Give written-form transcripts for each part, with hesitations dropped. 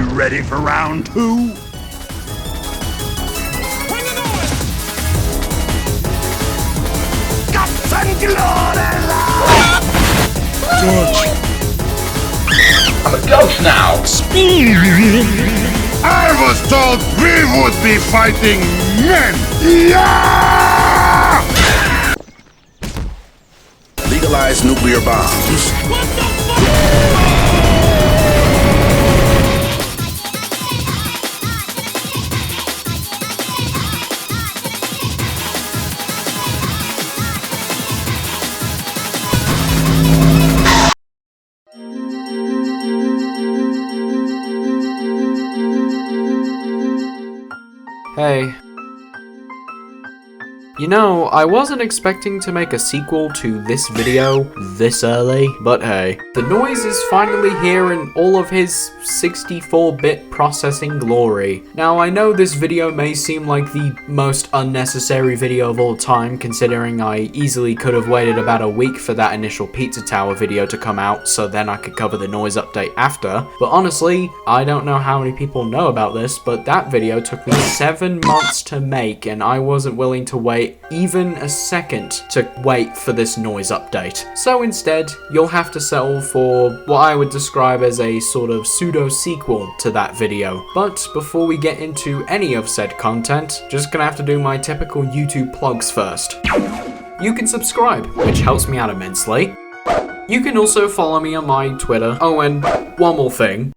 you ready for round 2? I'm a ghost now! I was told we would be fighting men! Yeah! Legalize nuclear bombs. What the fuck? Hey. You know, I wasn't expecting to make a sequel to this video this early, but hey. The Noise is finally here in all of his 64-bit processing glory. Now, I know this video may seem like the most unnecessary video of all time, considering I easily could have waited about a week for that initial Pizza Tower video to come out, so then I could cover the Noise update after. But honestly, I don't know how many people know about this, but that video took me 7 months to make, and I wasn't willing to wait even a second to wait for this Noise update. So instead, you'll have to settle for what I would describe as a sort of pseudo-sequel to that video. But before we get into any of said content, just gonna have to do my typical YouTube plugs first. You can subscribe, which helps me out immensely. You can also follow me on my Twitter. Oh, and one more thing.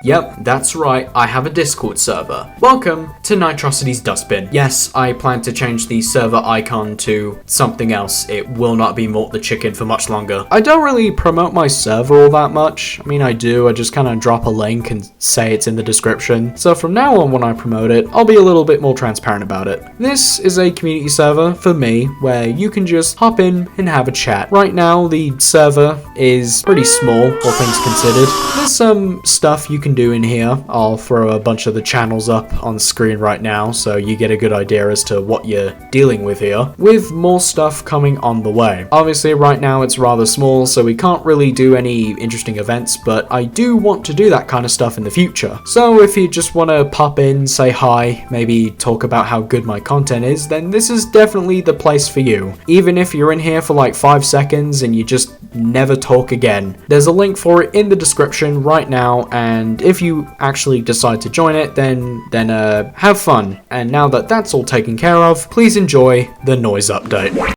Yep, that's right, I have a Discord server. Welcome to Nitrosity's Dustbin. Yes, I plan to change the server icon to something else. It will not be Mort the Chicken for much longer. I don't really promote my server all that much. I mean, I do, I just kind of drop a link and say it's in the description. So from now on when I promote it, I'll be a little bit more transparent about it. This is a community server for me, where you can just hop in and have a chat. Right now, the server is pretty small, all things considered. There's some stuff you can do in here. I'll throw a bunch of the channels up on screen right now so you get a good idea as to what you're dealing with here, with more stuff coming on the way. Obviously right now it's rather small, so we can't really do any interesting events, but I do want to do that kind of stuff in the future. So if you just want to pop in, say hi, maybe talk about how good my content is, then this is definitely the place for you. Even if you're in here for like 5 seconds and you just never talk again, there's a link for it in the description right now, and if you actually decide to join it, then have fun. And now that that's all taken care of, please enjoy the Noise update.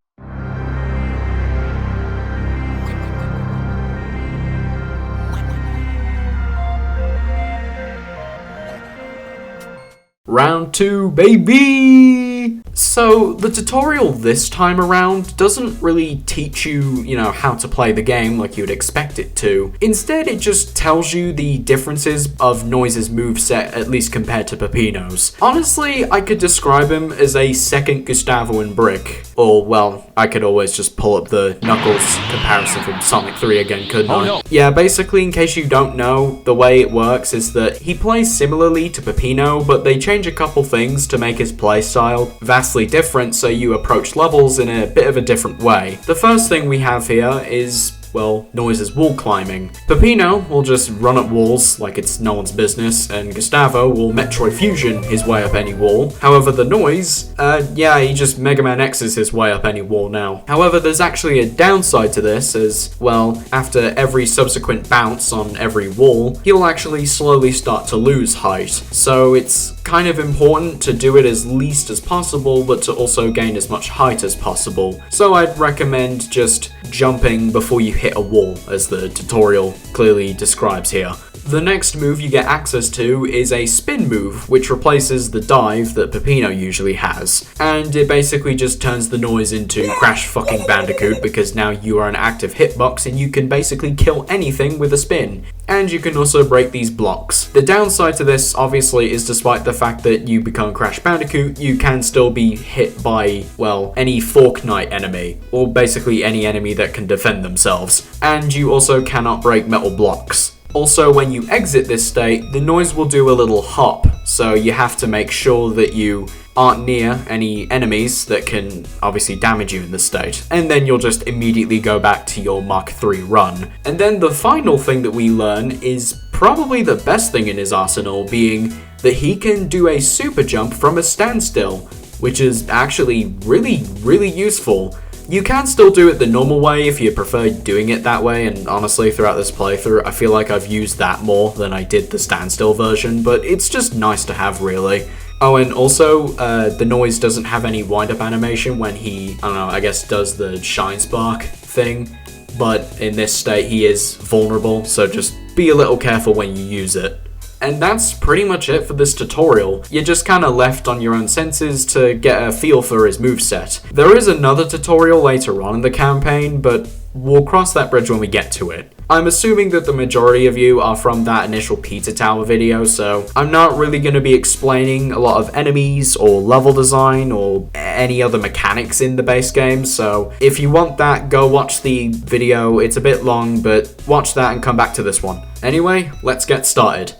Round 2, baby! So, the tutorial this time around doesn't really teach you, how to play the game like you'd expect it to. Instead, it just tells you the differences of Noise's moveset, at least compared to Peppino's. Honestly, I could describe him as a second Gustavo and Brick. Or, well, I could always just pull up the Knuckles comparison from Sonic 3 again, couldn't I? No. Yeah, basically, in case you don't know, the way it works is that he plays similarly to Peppino, but they change a couple things to make his playstyle vastly different, so you approach levels in a bit of a different way. The first thing we have here is, well, Noise's wall climbing. Peppino will just run up walls like it's no one's business, and Gustavo will Metroid Fusion his way up any wall. However, the Noise, he just Mega Man X's his way up any wall now. However, there's actually a downside to this, as, well, after every subsequent bounce on every wall, he'll actually slowly start to lose height. So it's kind of important to do it as least as possible, but to also gain as much height as possible. So I'd recommend just jumping before you hit a wall, as the tutorial clearly describes here. The next move you get access to is a spin move, which replaces the dive that Peppino usually has. And it basically just turns the Noise into Crash fucking Bandicoot, because now you are an active hitbox and you can basically kill anything with a spin. And you can also break these blocks. The downside to this, obviously, is despite the fact that you become Crash Bandicoot, you can still be hit by, well, any Fork Knight enemy, or basically any enemy that can defend themselves. And you also cannot break metal blocks. Also, when you exit this state, the Noise will do a little hop, so you have to make sure that you aren't near any enemies that can obviously damage you in this state. And then you'll just immediately go back to your Mark III run. And then the final thing that we learn is probably the best thing in his arsenal, being that he can do a super jump from a standstill, which is actually really useful. You can still do it the normal way if you prefer doing it that way, and honestly throughout this playthrough I feel like I've used that more than I did the standstill version, but it's just nice to have, really. Oh, and also, the Noise doesn't have any wind-up animation when he, I don't know, I guess does the Shine Spark thing, but in this state he is vulnerable, so just be a little careful when you use it. And that's pretty much it for this tutorial. You're just kinda left on your own senses to get a feel for his moveset. There is another tutorial later on in the campaign, but we'll cross that bridge when we get to it. I'm assuming that the majority of you are from that initial Pizza Tower video, so I'm not really going to be explaining a lot of enemies or level design or any other mechanics in the base game, so if you want that, go watch the video. It's a bit long, but watch that and come back to this one. Anyway, let's get started.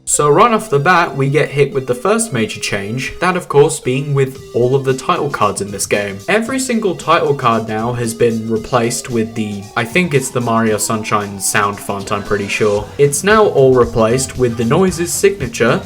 So right off the bat, we get hit with the first major change, that of course being with all of the title cards in this game. Every single title card now has been replaced with the, I think it's the Mario Sunshine sound font, I'm pretty sure. It's now all replaced with the Noise's signature.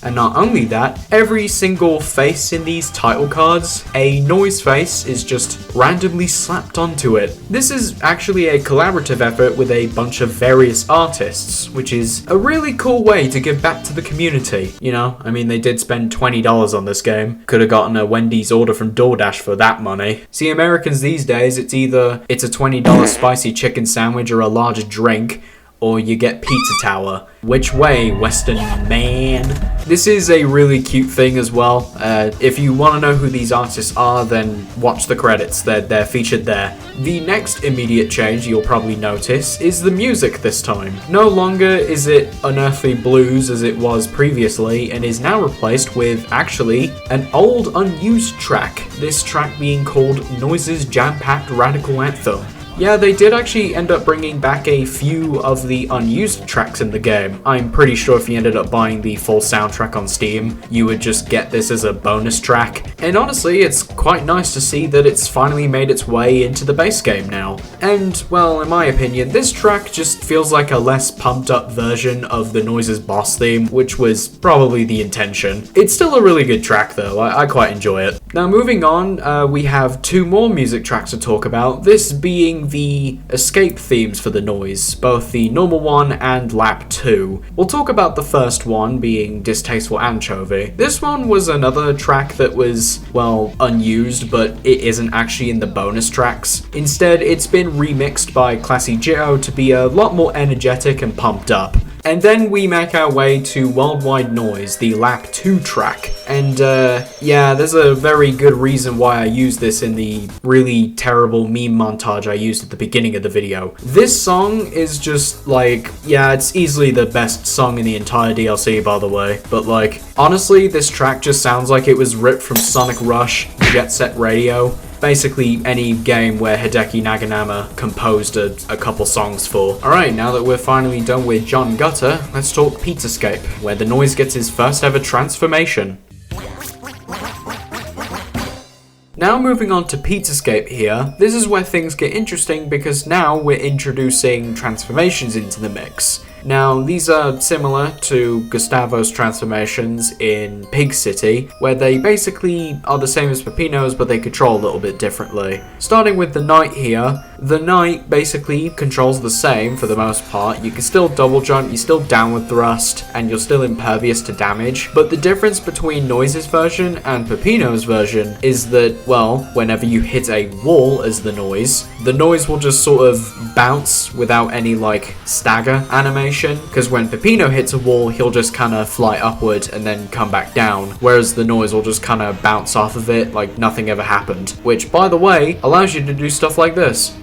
And not only that, every single face in these title cards, a Noise face is just randomly slapped onto it. This is actually a collaborative effort with a bunch of various artists, which is a really cool way to give back to the community. You know, I mean, they did spend $20 on this game. Could have gotten a Wendy's order from DoorDash for that money. See, Americans these days, it's either it's a $20 spicy chicken sandwich or a large drink, or you get Pizza Tower. Which way, Western man? This is a really cute thing as well. If you want to know who these artists are, then watch the credits. They're featured there. The next immediate change you'll probably notice is the music this time. No longer is it unearthly blues as it was previously, and is now replaced with, actually, an old unused track. This track being called Noise's Jam-Packed Radical Anthem. Yeah, they did actually end up bringing back a few of the unused tracks in the game. I'm pretty sure if you ended up buying the full soundtrack on Steam, you would just get this as a bonus track. And honestly, it's quite nice to see that it's finally made its way into the base game now. And, well, in my opinion, this track just feels like a less pumped up version of the Noise's boss theme, which was probably the intention. It's still a really good track though, I quite enjoy it. Now moving on, we have two more music tracks to talk about, this being the escape themes for the Noise, both the normal one and lap 2. We'll talk about the first one being Distasteful Anchovy. This one was another track that was, well, unused, but it isn't actually in the bonus tracks. Instead, it's been remixed by Classy Jitto to be a lot more energetic and pumped up. And then we make our way to Worldwide Noise, the lap 2 track. And yeah, there's a very good reason why I used this in the really terrible meme montage I used at the beginning of the video. This song is just like, yeah, it's easily the best song in the entire DLC, by the way. But like, honestly, this track just sounds like it was ripped from Sonic Rush, Jet Set Radio. Basically any game where Hideki Naganama composed a couple songs for. Alright, now that we're finally done with John Gutter, let's talk Pizzascape, where the Noise gets his first ever transformation. Now moving on to Pizzascape here, this is where things get interesting because now we're introducing transformations into the mix. Now, these are similar to Gustavo's transformations in Pig City, where they basically are the same as Peppino's, but they control a little bit differently. Starting with the Knight here, the Knight basically controls the same for the most part. You can still double jump, you're still downward thrust, and you're still impervious to damage, but the difference between Noise's version and Peppino's version is that, well, whenever you hit a wall as the Noise will just sort of bounce without any, like, stagger animation. Because when Peppino hits a wall, he'll just kind of fly upward and then come back down, whereas the Noise will just kind of bounce off of it like nothing ever happened, which, by the way, allows you to do stuff like this.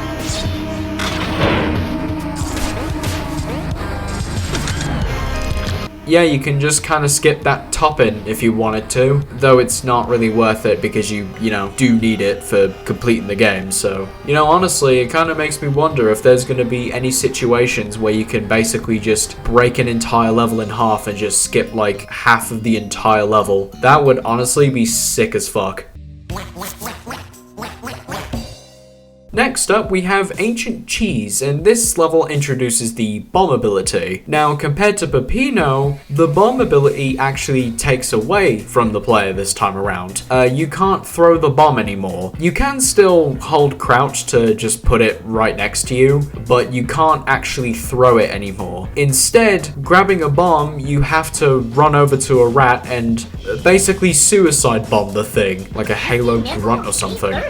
yeah, you can just kind of skip that topping if you wanted to, though it's not really worth it because you know, do need it for completing the game. So, you know, honestly, it kind of makes me wonder if there's going to be any situations where you can basically just break an entire level in half and just skip like half of the entire level. That would honestly be sick as fuck. Next up, we have Ancient Cheese, and this level introduces the bomb ability. Now, compared to Peppino, the bomb ability actually takes away from the player this time around. You can't throw the bomb anymore. You can still hold crouch to just put it right next to you, but you can't actually throw it anymore. Instead, grabbing a bomb, you have to run over to a rat and basically suicide bomb the thing, like a Halo grunt or something.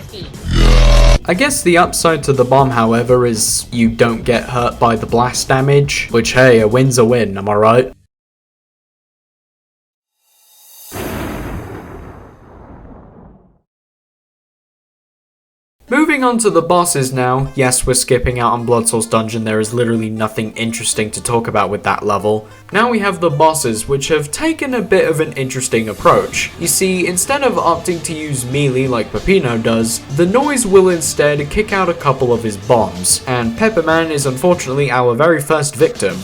I guess the upside to the bomb, however, is you don't get hurt by the blast damage, which, hey, a win's a win, am I right? Moving on to the bosses now. Yes, we're skipping out on Blood Source Dungeon. There is literally nothing interesting to talk about with that level. Now we have the bosses, which have taken a bit of an interesting approach. You see, instead of opting to use melee like Peppino does, the Noise will instead kick out a couple of his bombs, and Pepperman is unfortunately our very first victim.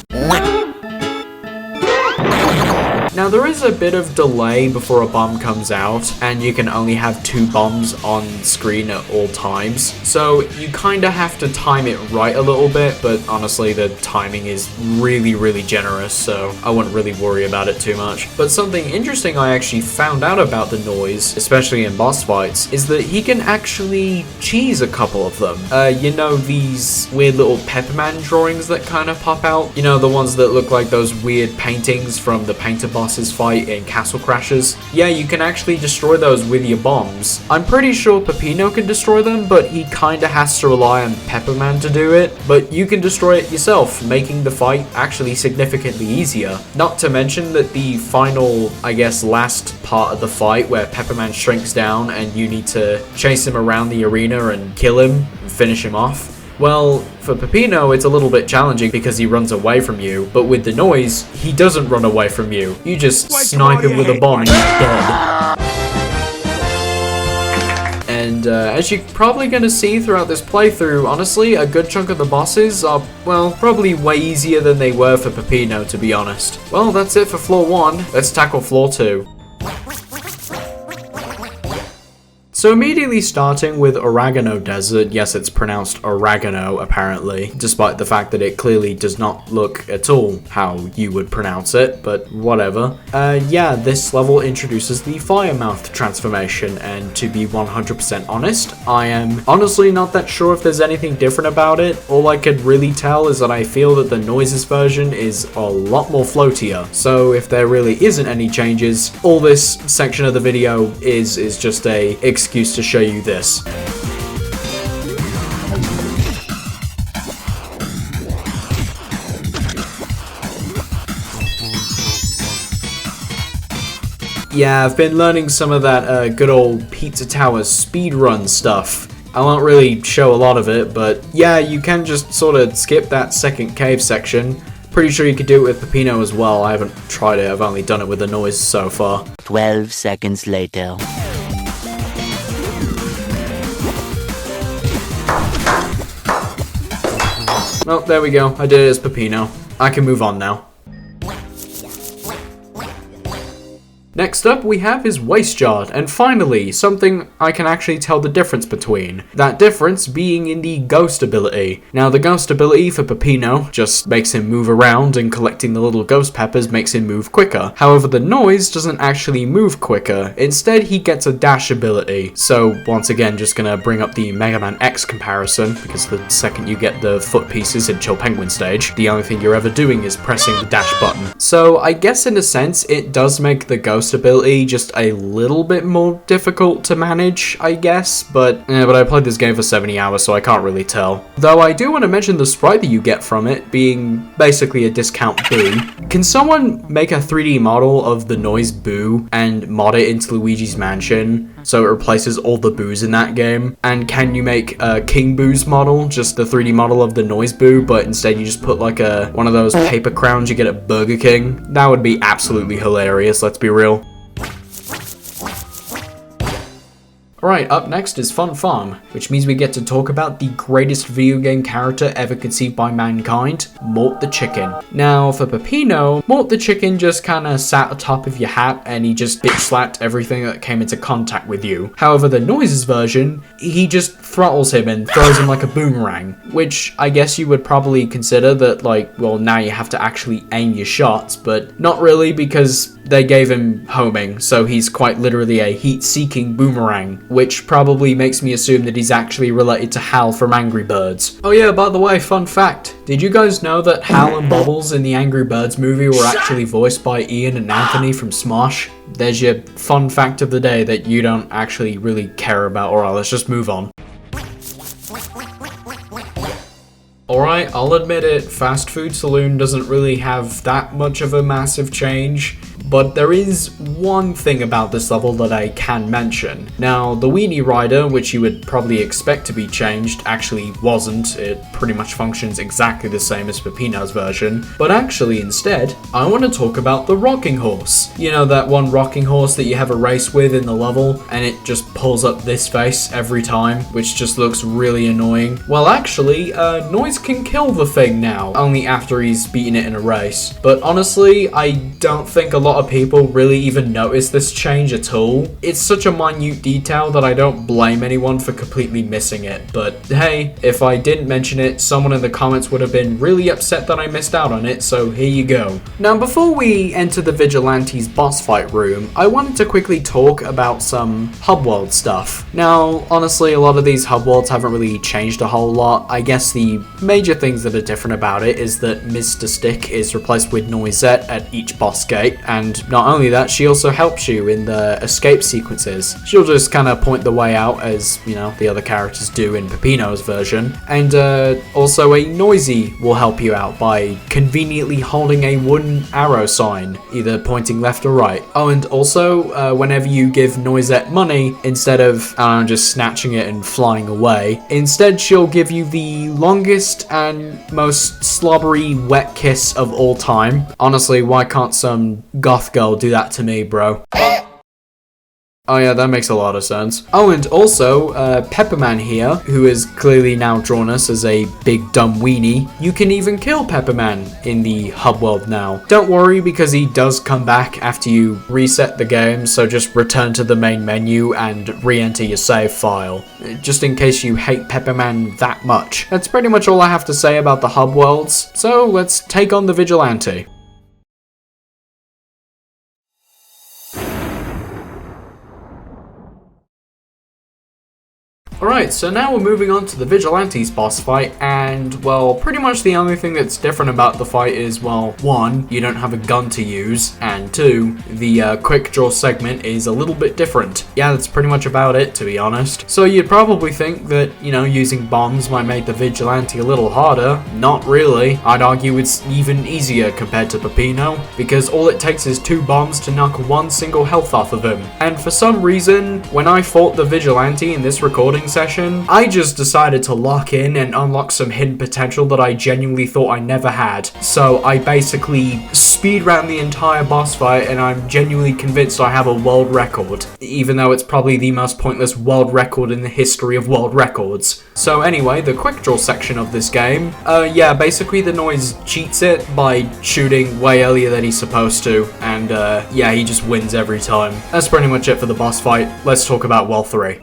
Now there is a bit of delay before a bomb comes out, and you can only have 2 bombs on screen at all times, so you kinda have to time it right a little bit, but honestly the timing is really generous, so I wouldn't really worry about it too much. But something interesting I actually found out about the Noise, especially in boss fights, is that he can actually cheese a couple of them. You know these weird little Pepperman drawings that kind of pop out? You know, the ones that look like those weird paintings from the painter boss's fight in Castle Crashers? Yeah, you can actually destroy those with your bombs. I'm pretty sure Peppino can destroy them, but he kinda has to rely on Pepperman to do it. But you can destroy it yourself, making the fight actually significantly easier. Not to mention that the final, I guess, last part of the fight where Pepperman shrinks down and you need to chase him around the arena and kill him and finish him off. Well, for Peppino, it's a little bit challenging because he runs away from you, but with the Noise, he doesn't run away from you. You just snipe him with a bomb and he's dead. And as you're probably going to see throughout this playthrough, honestly, a good chunk of the bosses are, well, probably way easier than they were for Peppino, to be honest. Well, that's it for floor 1. Let's tackle floor 2. So immediately starting with Oregano Desert, yes, it's pronounced oregano apparently, despite the fact that it clearly does not look at all how you would pronounce it, but whatever. Yeah, this level introduces the Firemouth transformation, and to be 100% honest, I am honestly not that sure if there's anything different about it. All I could really tell is that I feel that the Noises version is a lot more floatier, so if there really isn't any changes, all this section of the video is just a excuse to show you this. Yeah, I've been learning some of that good old Pizza Tower speedrun stuff. I won't really show a lot of it, but yeah, you can just sort of skip that second cave section. Pretty sure you could do it with Peppino as well. I haven't tried it, I've only done it with the Noise so far. 12 seconds later. Well, there we go. I did it as Peppino. I can move on now. Next up, we have his Waste Yard, and finally, something I can actually tell the difference between. That difference being in the Ghost ability. Now, the Ghost ability for Peppino just makes him move around, and collecting the little ghost peppers makes him move quicker. However, the Noise doesn't actually move quicker. Instead, he gets a dash ability. So, once again, just gonna bring up the Mega Man X comparison, because the second you get the foot pieces in Chill Penguin stage, the only thing you're ever doing is pressing the dash button. So, I guess in a sense, it does make the Ghost ability just a little bit more difficult to manage, I guess, but I played this game for 70 hours, so I can't really tell. Though I do want to mention the sprite that you get from it being basically a discount Boo. Can someone make a 3D model of the Noise Boo and mod it into Luigi's Mansion? so it replaces all the boos in that game. And can you make a King Boo's model, just the 3D model of the Noise Boo, but instead you just put like one of those paper crowns you get at Burger King? That would be absolutely hilarious, let's be real. Alright, up next is Fun Farm, which means we get to talk about the greatest video game character ever conceived by mankind, Mort the Chicken. Now, for Peppino, Mort the Chicken just kinda sat atop of your hat and he just bitch slapped everything that came into contact with you. However, the Noises version, he just throttles him and throws him like a boomerang, which I guess you would probably consider that, like, well, now you have to actually aim your shots, but not really, because they gave him homing, so he's quite literally a heat-seeking boomerang, which probably makes me assume that he's actually related to Hal from Angry Birds. Oh yeah, by the way, fun fact, did you guys know that Hal and Bubbles in the Angry Birds movie were actually voiced by Ian and Anthony from Smosh? There's your fun fact of the day that you don't actually really care about. Alright, let's just move on. Alright, I'll admit it, Fast Food Saloon doesn't really have that much of a massive change, but there is one thing about this level that I can mention. Now, the Weenie Rider, which you would probably expect to be changed, actually wasn't. It pretty much functions exactly the same as Peppino's version, but actually instead, I want to talk about the Rocking Horse. You know, that one rocking horse that you have a race with in the level, and it just pulls up this face every time, which just looks really annoying. Well, actually, Noise can kill the thing now, only after he's beaten it in a race. But honestly, I don't think a lot of people really even notice this change at all. It's such a minute detail that I don't blame anyone for completely missing it, but hey, if I didn't mention it, someone in the comments would have been really upset that I missed out on it, so here you go. Now, before we enter the Vigilante's boss fight room, I wanted to quickly talk about some hub world stuff. Now, honestly, a lot of these hub worlds haven't really changed a whole lot. I guess the major things that are different about it is that Mr. Stick is replaced with Noisette at each boss gate, and not only that, she also helps you in the escape sequences. She'll just kind of point the way out, as, you know, the other characters do in Peppino's version. And also a Noisy will help you out by conveniently holding a wooden arrow sign, either pointing left or right. Oh, and also, whenever you give Noisette money, instead of, I don't know, just snatching it and flying away, instead she'll give you the longest and most slobbery wet kiss of all time. Honestly, why can't some goth girl do that to me, bro? Oh yeah, that makes a lot of sense. Oh, and also, Pepperman here, who has clearly now drawn us as a big dumb weenie, you can even kill Pepperman in the hub world now. Don't worry, because he does come back after you reset the game, so just return to the main menu and re-enter your save file, just in case you hate Pepperman that much. That's pretty much all I have to say about the hub worlds, so let's take on the Vigilante. Alright, so now we're moving on to the Vigilante's boss fight, and, well, pretty much the only thing that's different about the fight is, well, 1, you don't have a gun to use, and 2, the quick draw segment is a little bit different. Yeah, that's pretty much about it, to be honest. So you'd probably think that, you know, using bombs might make the Vigilante a little harder. Not really. I'd argue it's even easier compared to Peppino, because all it takes is 2 bombs to knock 1 single health off of him. And for some reason, when I fought the Vigilante in this recording session, I just decided to lock in and unlock some hidden potential that I genuinely thought I never had. So I basically speedran the entire boss fight, and I'm genuinely convinced I have a world record, even though it's probably the most pointless world record in the history of world records. So anyway, the quick draw section of this game, yeah, basically the Noise cheats it by shooting way earlier than he's supposed to, and yeah, he just wins every time. That's pretty much it for the boss fight. Let's talk about World 3.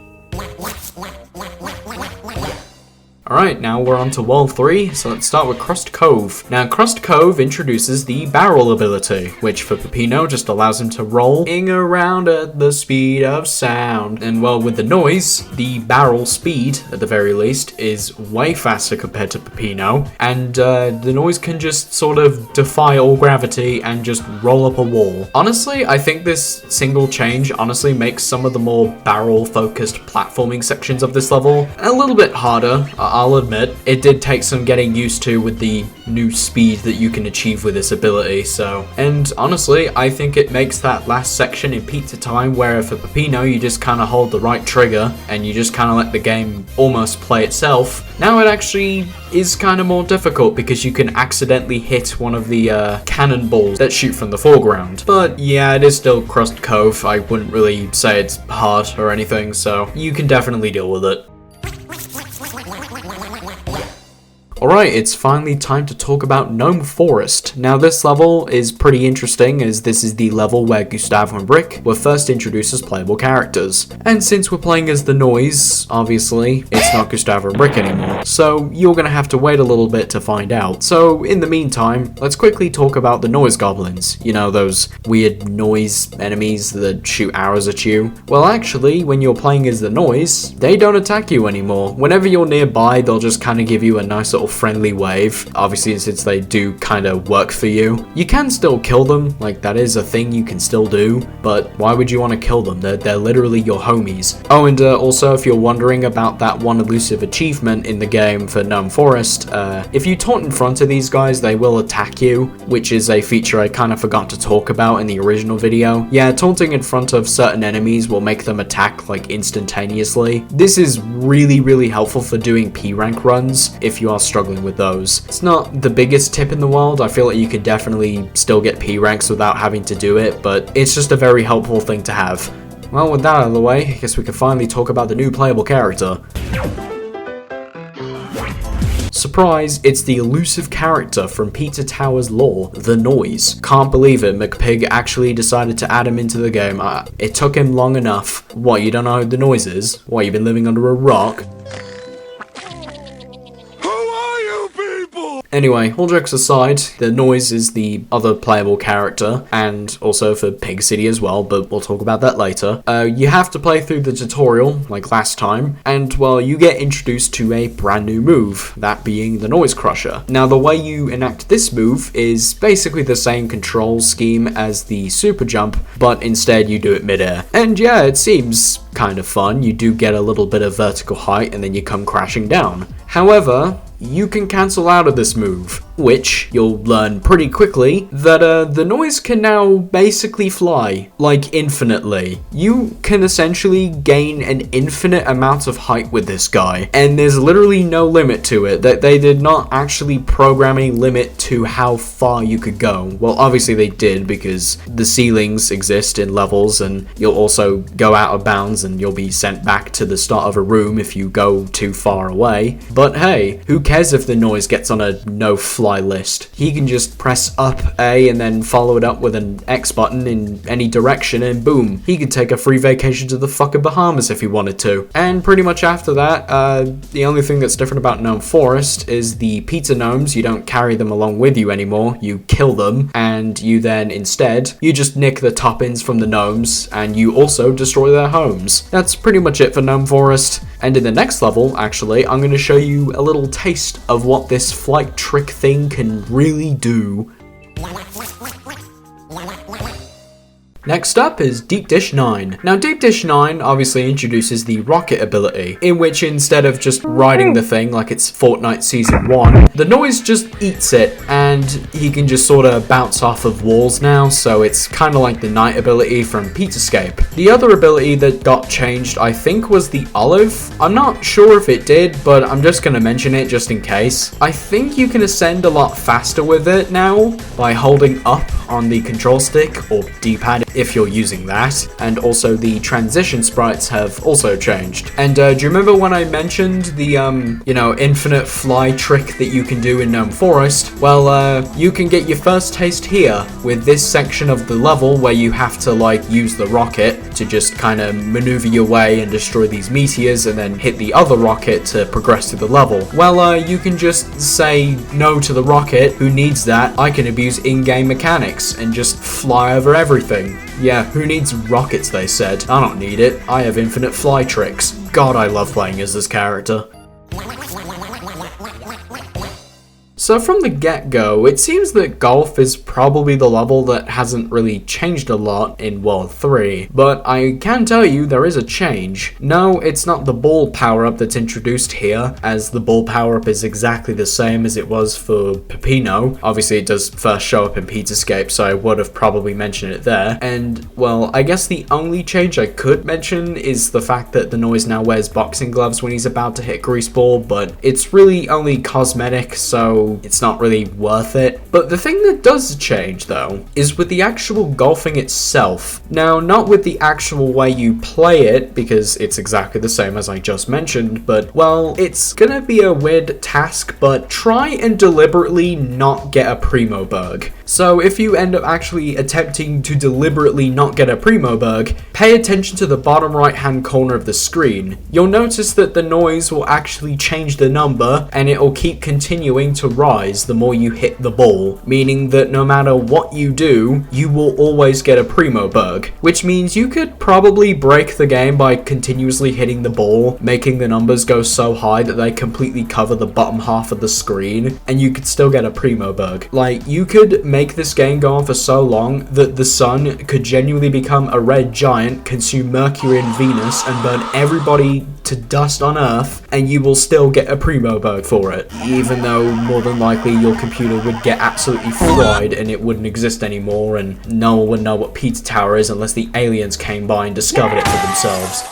Alright, now we're on to World 3, so let's start with Crust Cove. Now, Crust Cove introduces the barrel ability, which for Peppino just allows him to roll around at the speed of sound. And well, with the Noise, the barrel speed, at the very least, is way faster compared to Peppino, and the Noise can just sort of defy all gravity and just roll up a wall. Honestly, I think this single change honestly makes some of the more barrel-focused platforming sections of this level a little bit harder. I'll I'll admit, it did take some getting used to with the new speed that you can achieve with this ability, so. And honestly, I think it makes that last section in Pizza Time, where for Peppino you just kind of hold the right trigger and you just kind of let the game almost play itself. Now it actually is kind of more difficult because you can accidentally hit one of the cannonballs that shoot from the foreground. But yeah, it is still Crust Cove. I wouldn't really say it's hard or anything, so you can definitely deal with it. Alright, it's finally time to talk about Gnome Forest. Now this level is pretty interesting as this is the level where Gustavo and Brick were first introduced as playable characters. And since we're playing as the Noise, obviously, it's not Gustavo and Brick anymore. So you're gonna have to wait a little bit to find out. So in the meantime, let's quickly talk about the Noise Goblins. You know, those weird noise enemies that shoot arrows at you. Well actually, when you're playing as the Noise, they don't attack you anymore. Whenever you're nearby, they'll just kind of give you a nice little friendly wave, obviously since they do kind of work for you. You can still kill them, like that is a thing you can still do, but why would you want to kill them? They're literally your homies. Oh, and also if you're wondering about that one elusive achievement in the game for Gnome Forest, if you taunt in front of these guys, they will attack you, which is a feature I kind of forgot to talk about in the original video. Yeah, taunting in front of certain enemies will make them attack like instantaneously. This is really helpful for doing P rank runs if you are struggling with those. It's not the biggest tip in the world. I feel like you could definitely still get P ranks without having to do it, but it's just a very helpful thing to have. Well, with that out of the way, I guess we can finally talk about the new playable character. Surprise, it's the elusive character from Pizza Tower's lore, the Noise. Can't believe it, McPig actually decided to add him into the game. It took him long enough. What, you don't know who the Noise is? What, you've been living under a rock? Anyway, all jokes aside, the Noise is the other playable character, and also for Pig City as well, but we'll talk about that later. You have to play through the tutorial, like last time, and well, you get introduced to a brand new move, that being the Noise Crusher. Now, the way you enact this move is basically the same control scheme as the super jump, but instead you do it midair. And yeah, it seems kind of fun. You do get a little bit of vertical height, and then you come crashing down. However, you can cancel out of this move, which you'll learn pretty quickly that the Noise can now basically fly, like infinitely. You can essentially gain an infinite amount of height with this guy, and there's literally no limit to it. That they did not actually program a limit to how far you could go. Well, obviously they did, because the ceilings exist in levels, and you'll also go out of bounds and you'll be sent back to the start of a room if you go too far away. But hey, who cares if the Noise gets on a no-fly list? He can just press up A and then follow it up with an X button in any direction, and boom, he could take a free vacation to the fucking Bahamas if he wanted to. And pretty much after that, the only thing that's different about Gnome Forest is the pizza gnomes. You don't carry them along with you anymore, you kill them, and you then instead, you just nick the toppings from the gnomes, and you also destroy their homes. That's pretty much it for Gnome Forest. And in the next level, actually, I'm going to show you a little taste of what this flight trick thing can really do. Next up is Deep Dish 9. Now Deep Dish 9 obviously introduces the rocket ability, in which instead of just riding the thing like it's Fortnite Season 1, the Noise just eats it, and he can just sort of bounce off of walls now, so it's kind of like the Night ability from Pizzascape. The other ability that got changed, I think, was the Olive. I'm not sure if it did, but I'm just going to mention it just in case. I think you can ascend a lot faster with it now by holding up on the control stick or D-pad if you're using that, and also the transition sprites have also changed. And do you remember when I mentioned the infinite fly trick that you can do in Gnome Forest? Well, you can get your first taste here with this section of the level where you have to like use the rocket to just kind of maneuver your way and destroy these meteors, and then hit the other rocket to progress through the level. Well, you can just say no to the rocket. Who needs that? I can abuse in-game mechanics and just fly over everything. Yeah, who needs rockets, they said. I don't need it. I have infinite fly tricks. God, I love playing as this character. So from the get-go, it seems that golf is probably the level that hasn't really changed a lot in World 3, but I can tell you there is a change. No, it's not the ball power-up that's introduced here, as the ball power-up is exactly the same as it was for Peppino. Obviously it does first show up in Pete's Escape, so I would have probably mentioned it there. And, well, I guess the only change I could mention is the fact that the Noise now wears boxing gloves when he's about to hit Greaseball, but it's really only cosmetic, so it's not really worth it. But the thing that does change, though, is with the actual golfing itself. Now, not with the actual way you play it, because it's exactly the same as I just mentioned, but, well, it's gonna be a weird task, but try and deliberately not get a Primo bug. So if you end up actually attempting to deliberately not get a Primo bug, pay attention to the bottom right hand corner of the screen. You'll notice that the noise will actually change the number and it will keep continuing to rise the more you hit the ball, meaning that no matter what you do, you will always get a Primo bug, which means you could probably break the game by continuously hitting the ball, making the numbers go so high that they completely cover the bottom half of the screen, and you could still get a Primo bug. Like, you could make this game go on for so long that the sun could genuinely become a red giant, consume Mercury and Venus, and burn everybody to dust on Earth, and you will still get a Primo bug for it, even though more than likely your computer would get absolutely fried and it wouldn't exist anymore, and no one would know what Pizza Tower is unless the aliens came by and discovered it for themselves.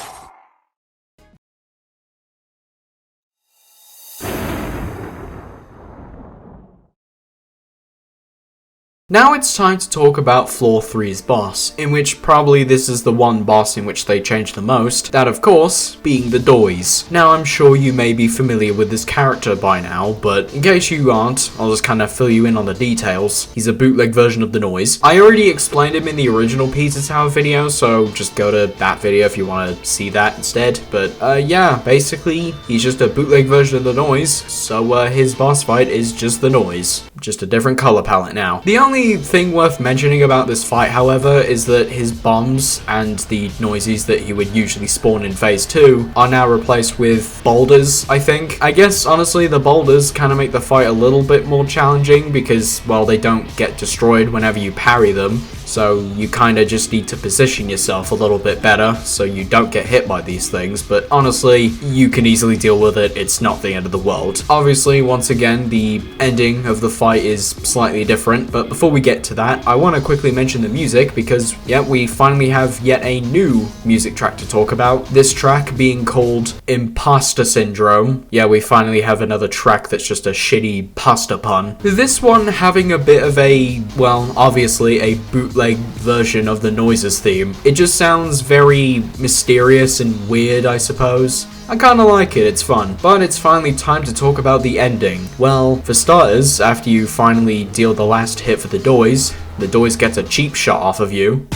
Now it's time to talk about Floor 3's boss, in which probably this is the one boss in which they changed the most, that of course being the Doise. Now I'm sure you may be familiar with this character by now, but in case you aren't, I'll just kind of fill you in on the details. He's a bootleg version of the Noise. I already explained him in the original Pizza Tower video, so just go to that video if you want to see that instead. But yeah, basically he's just a bootleg version of the Noise, so his boss fight is just the Noise. Just a different color palette now. The only thing worth mentioning about this fight, however, is that his bombs and the noises that he would usually spawn in phase 2 are now replaced with boulders, I think. I guess, honestly, the boulders kind of make the fight a little bit more challenging because, well, they don't get destroyed whenever you parry them. So you kind of just need to position yourself a little bit better so you don't get hit by these things, but honestly, you can easily deal with it. It's not the end of the world. Obviously, once again, the ending of the fight is slightly different, but before we get to that, I want to quickly mention the music because, yeah, we finally have yet a new music track to talk about. This track being called Imposter Syndrome. Yeah, we finally have another track that's just a shitty pasta pun. This one having a bit of a, well, obviously a bootleg version of the Noises theme. It just sounds very mysterious and weird, I suppose. I kinda like it, it's fun. But it's finally time to talk about the ending. Well, for starters, after you finally deal the last hit for the Doise gets a cheap shot off of you.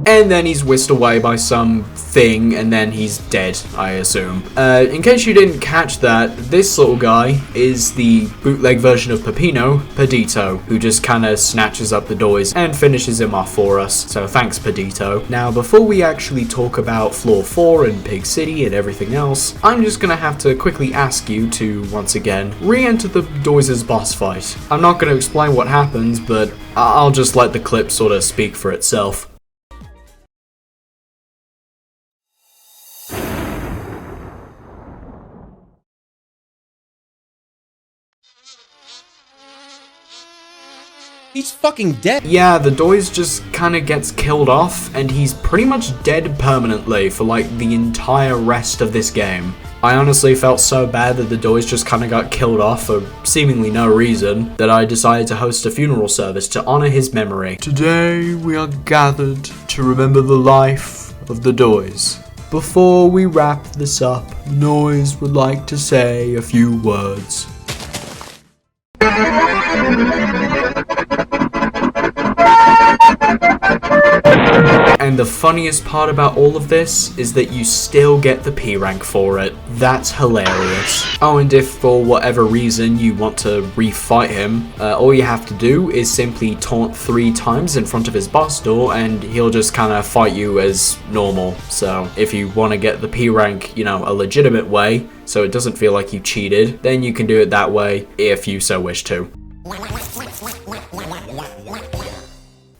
And then he's whisked away by some thing, and then he's dead, I assume. In case you didn't catch that, this little guy is the bootleg version of Peppino, Pedito, who just kinda snatches up the Doise and finishes him off for us. So thanks, Pedito. Now, before we actually talk about Floor 4 and Pig City and everything else, I'm just gonna have to quickly ask you to, once again, re-enter the Doise's boss fight. I'm not gonna explain what happens, but I'll just let the clip sorta speak for itself. He's fucking dead. Yeah, the Doise just kinda gets killed off, and he's pretty much dead permanently for like the entire rest of this game. I honestly felt so bad that the Doise just kinda got killed off for seemingly no reason that I decided to host a funeral service to honor his memory. Today we are gathered to remember the life of the Doise. Before we wrap this up, Noise would like to say a few words. And the funniest part about all of this is that you still get the P rank for it. That's hilarious. Oh, and if for whatever reason you want to refight him, all you have to do is simply taunt 3 times in front of his boss door and he'll just kind of fight you as normal. So if you want to get the P rank, you know, a legitimate way, so it doesn't feel like you cheated, then you can do it that way if you so wish to.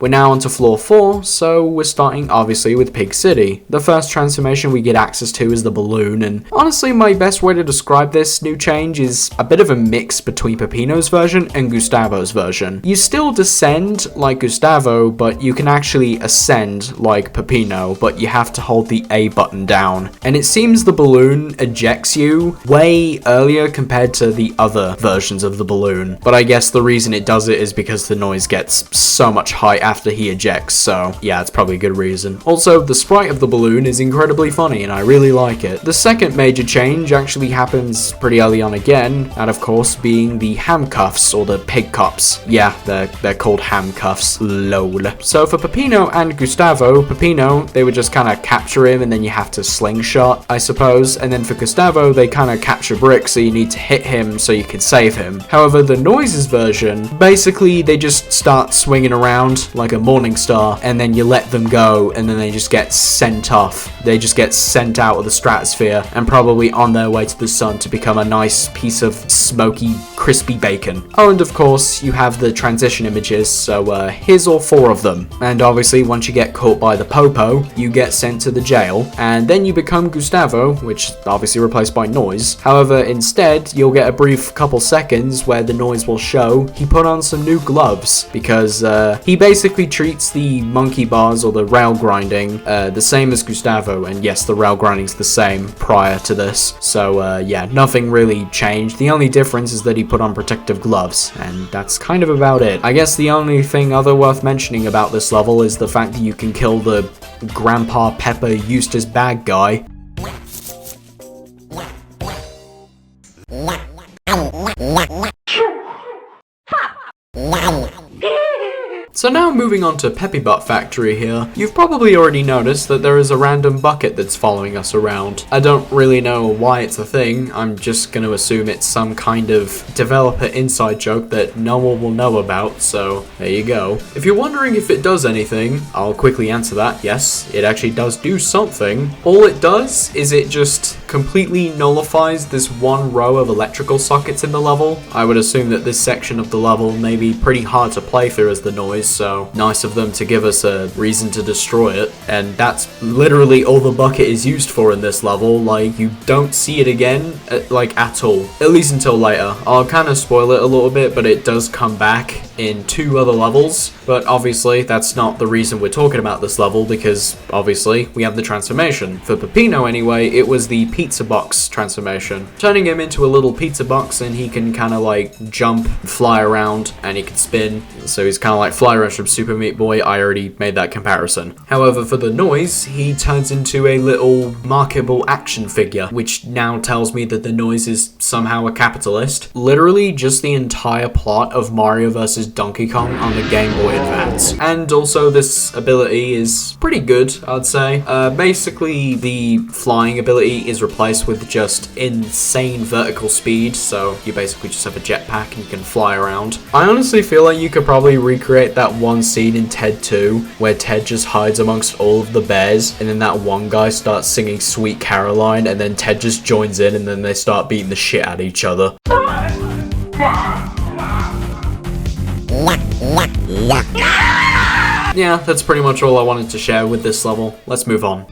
We're now onto floor 4, so we're starting obviously with Pig City. The first transformation we get access to is the balloon, and honestly my best way to describe this new change is a bit of a mix between Peppino's version and Gustavo's version. You still descend like Gustavo, but you can actually ascend like Peppino, but you have to hold the A button down. And it seems the balloon ejects you way earlier compared to the other versions of the balloon, but I guess the reason it does it is because the noise gets so much height after he ejects, so yeah, it's probably a good reason. Also, the sprite of the balloon is incredibly funny and I really like it. The second major change actually happens pretty early on again, and of course being the handcuffs or the pig cups. Yeah, they're called handcuffs, lol. So for Peppino and Gustavo, Peppino, they would just kind of capture him and then you have to slingshot, I suppose, and then for Gustavo, they kind of capture Brick, so you need to hit him so you can save him. However, the Noises version, basically they just start swinging around like a morning star, and then you let them go, and then they just get sent off. They just get sent out of the stratosphere and probably on their way to the sun to become a nice piece of smoky, crispy bacon. Oh, and of course, you have the transition images, so here's all 4 of them. And obviously, once you get caught by the Popo, you get sent to the jail, and then you become Gustavo, which obviously replaced by Noise. However, instead, you'll get a brief couple seconds where the Noise will show he put on some new gloves, because he basically treats the monkey bars or the rail grinding the same as Gustavo, and yes, the rail grinding's the same prior to this, so yeah, nothing really changed. The only difference is that he put on protective gloves, and that's kind of about it. I guess the only thing other worth mentioning about this level is the fact that you can kill the Grandpa Pepper Eustace bag guy. So now moving on to Peppy Butt Factory here, you've probably already noticed that there is a random bucket that's following us around. I don't really know why it's a thing, I'm just going to assume it's some kind of developer inside joke that no one will know about, so there you go. If you're wondering if it does anything, I'll quickly answer that. Yes, it actually does do something. All it does is it just completely nullifies this one row of electrical sockets in the level. I would assume that this section of the level may be pretty hard to play through as the Noise, so nice of them to give us a reason to destroy it. And that's literally all the bucket is used for in this level. Like, you don't see it again, like, at all. At least until later. I'll kind of spoil it a little bit, but it does come back in 2 other levels. But obviously, that's not the reason we're talking about this level, because obviously, we have the transformation. For Peppino anyway, it was the pizza box transformation. Turning him into a little pizza box, and he can kind of like jump, fly around, and he can spin. So he's kind of like Fly Rush from Super Meat Boy. I already made that comparison. However, for the Noise, he turns into a little markable action figure, which now tells me that the Noise is somehow a capitalist. Literally just the entire plot of Mario vs. Donkey Kong on the Game Boy Advance. And also this ability is pretty good, I'd say. Basically, the flying ability is replaced with just insane vertical speed, so you basically just have a jetpack and you can fly around. I honestly feel like you could probably recreate that one scene in Ted 2 where Ted just hides amongst all of the bears, and then that one guy starts singing Sweet Caroline, and then Ted just joins in, and then they start beating the shit out of each other. Yeah, that's pretty much all I wanted to share with this level. Let's move on.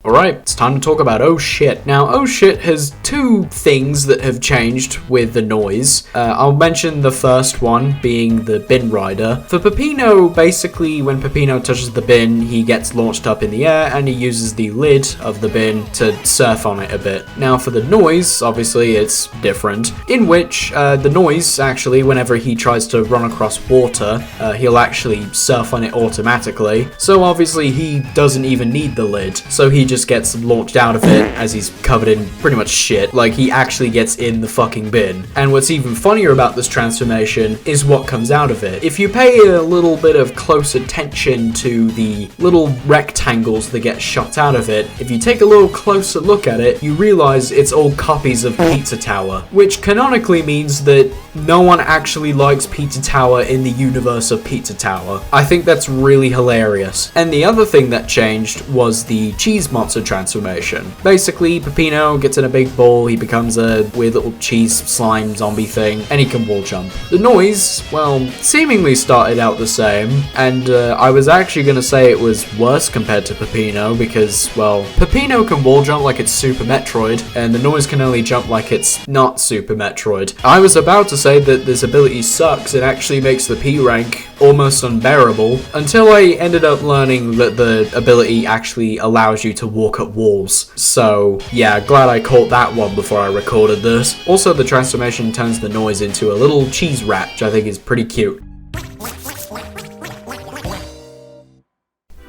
Alright, it's time to talk about Oh Shit. Now, Oh Shit has 2 things that have changed with the Noise. I'll mention the first one being the bin rider. For Peppino, basically when Peppino touches the bin, he gets launched up in the air and he uses the lid of the bin to surf on it a bit. Now for the Noise, obviously it's different, in which the Noise actually, whenever he tries to run across water, he'll actually surf on it automatically. So obviously he doesn't even need the lid. So he just just gets launched out of it as he's covered in pretty much shit. Like, he actually gets in the fucking bin. And what's even funnier about this transformation is what comes out of it. If you pay a little bit of close attention to the little rectangles that get shot out of it, if you take a little closer look at it, you realize it's all copies of Pizza Tower, which canonically means that no one actually likes Pizza Tower in the universe of Pizza Tower. I think that's really hilarious. And the other thing that changed was the cheese monster transformation. Basically, Peppino gets in a big ball, he becomes a weird little cheese slime zombie thing, and he can wall jump. The noise, well, seemingly started out the same, and I was actually gonna say it was worse compared to Peppino because, well, Peppino can wall jump like it's Super Metroid, and the noise can only jump like it's not Super Metroid. I was about to say that this ability sucks and actually makes the P rank almost unbearable, until I ended up learning that the ability actually allows you to walk up walls. So yeah, glad I caught that one before I recorded this. Also, the transformation turns the noise into a little cheese rat, which I think is pretty cute.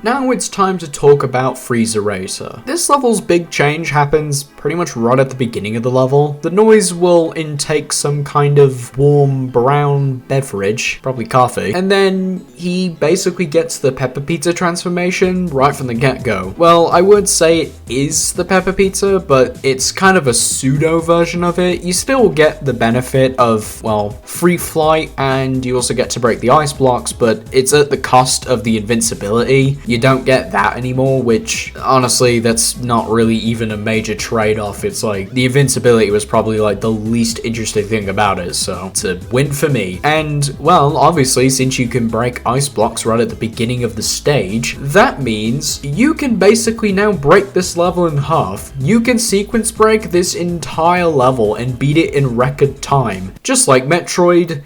Now it's time to talk about Freezer Racer. This level's big change happens pretty much right at the beginning of the level. The noise will intake some kind of warm brown beverage, probably coffee, and then he basically gets the Pepper Pizza transformation right from the get-go. Well, I would say it is the Pepper Pizza, but it's kind of a pseudo version of it. You still get the benefit of, well, free flight, and you also get to break the ice blocks, but it's at the cost of the invincibility. You don't get that anymore, which honestly, that's not really even a major trade-off. It's like the invincibility was probably like the least interesting thing about it, so it's a win for me. And well, obviously, since you can break ice blocks right at the beginning of the stage, that means you can basically now break this level in half. You can sequence break this entire level and beat it in record time, just like Metroid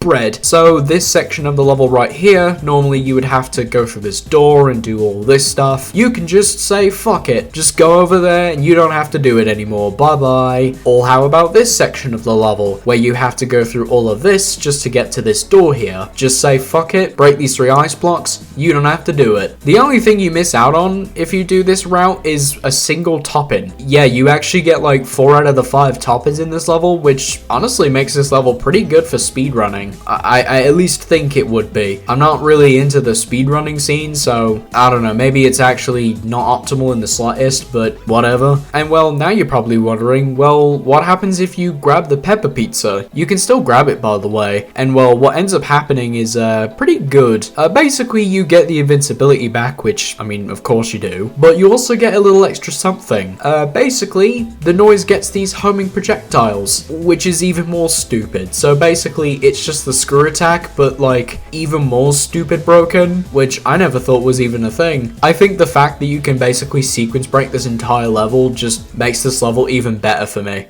Bread. So this section of the level right here, normally you would have to go through this door and do all this stuff. You can just say fuck it, just go over there and you don't have to do it anymore, bye bye. Or how about this section of the level where you have to go through all of this just to get to this door here? Just say fuck it, break these 3 ice blocks, you don't have to do it. The only thing you miss out on if you do this route is a single top-in. Yeah, you actually get like 4 out of the 5 top-ins in this level, which honestly makes this level pretty good for speedrunning. I at least think it would be. I'm not really into the speedrunning scene, so I don't know, maybe it's actually not optimal in the slightest, but whatever. And well, now you're probably wondering, well, what happens if you grab the Pepper Pizza? You can still grab it, by the way, and well, what ends up happening is pretty good. Basically, you get the invincibility back, which, I mean, of course you do, but you also get a little extra something. Basically, the noise gets these homing projectiles, which is even more stupid. So basically, it's just the screw attack, but like even more stupid broken, which I never thought was even a thing. I think the fact that you can basically sequence break this entire level just makes this level even better for me.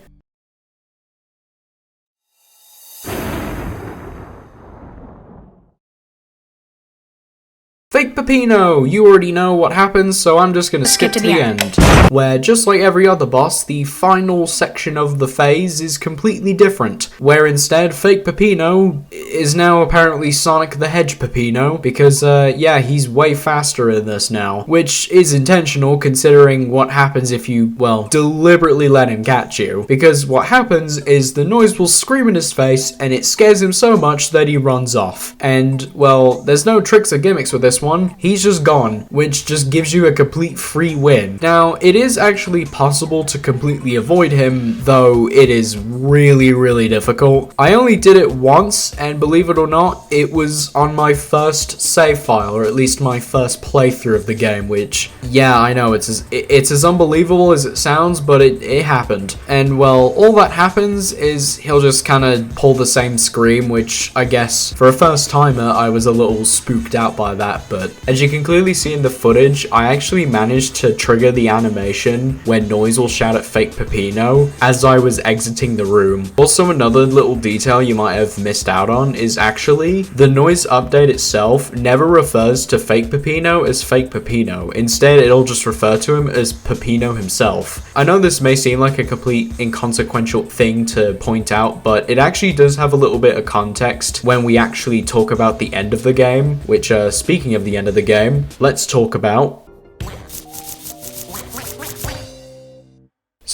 Fake Peppino! You already know what happens, so I'm just gonna skip to the end. Where, just like every other boss, the final section of the phase is completely different. Where instead, Fake Peppino is now apparently Sonic the Hedge Peppino, because, yeah, he's way faster in this now. Which is intentional, considering what happens if you, well, deliberately let him catch you. Because what happens is the noise will scream in his face, and it scares him so much that he runs off. And, well, there's no tricks or gimmicks with this one, he's just gone, which just gives you a complete free win. Now, it is actually possible to completely avoid him, though it is really difficult. I only did it once, and believe it or not, it was on my first save file, or at least my first playthrough of the game, which, yeah, I know, it's as unbelievable as it sounds, but it happened. And, well, all that happens is he'll just kind of pull the same scream, which, I guess, for a first timer, I was a little spooked out by that, but as you can clearly see in the footage, I actually managed to trigger the animation where Noise will shout at Fake Peppino as I was exiting the room. Also, another little detail you might have missed out on is actually the Noise update itself never refers to Fake Peppino as Fake Peppino. Instead, it'll just refer to him as Peppino himself. I know this may seem like a complete inconsequential thing to point out, but it actually does have a little bit of context when we actually talk about the end of the game, which, speaking of the end of the game, let's talk about